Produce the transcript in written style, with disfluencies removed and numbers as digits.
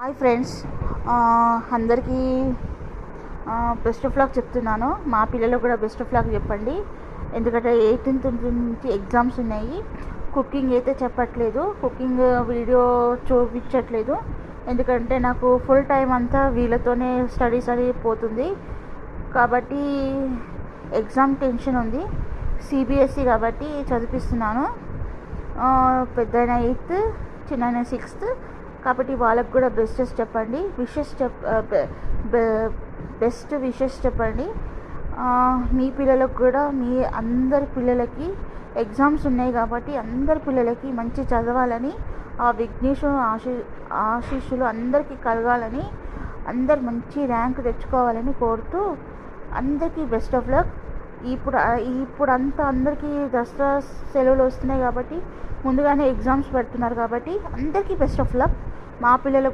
Hi friends, అందరికీ best of luck చెప్తున్నాను. మా పిల్లలకు కూడా బెస్ట్ ఆఫ్ లక్ చెప్పండి. ఎందుకంటే 18th నుంచి ఎగ్జామ్స్ ఉన్నాయి. కుకింగ్ అయితే చెప్పట్లేదు, కుకింగ్ వీడియో చూపించట్లేదు. ఎందుకంటే నాకు ఫుల్ టైం అంతా వీళ్ళతోనే స్టడీస్ పోతుంది. కాబట్టి ఎగ్జామ్ టెన్షన్ ఉంది. సిబిఎస్ఈ కాబట్టి చదివిస్తున్నాను. పెద్దయిన 8th, చిన్న 6th. కాబట్టి వాళ్ళకు కూడా బెస్ట్ చెప్పండి, బెస్ట్ విషెస్ చెప్పండి. మీ పిల్లలకు కూడా, మీ అందరి పిల్లలకి ఎగ్జామ్స్ ఉన్నాయి కాబట్టి అందరి పిల్లలకి మంచి చదవాలని, ఆ విఘ్నేశ్వరు ఆశీస్సులు అందరికీ కలగాలని, అందరు మంచి ర్యాంక్ తెచ్చుకోవాలని కోరుతూ అందరికీ బెస్ట్ ఆఫ్ లక్. ఇప్పుడంతా అందరికీ దసరా సెలవులు వస్తున్నాయి కాబట్టి ముందుగానే ఎగ్జామ్స్ పెడుతున్నారు కాబట్టి అందరికీ బెస్ట్ ఆఫ్ లక్. మా పిల్లలకు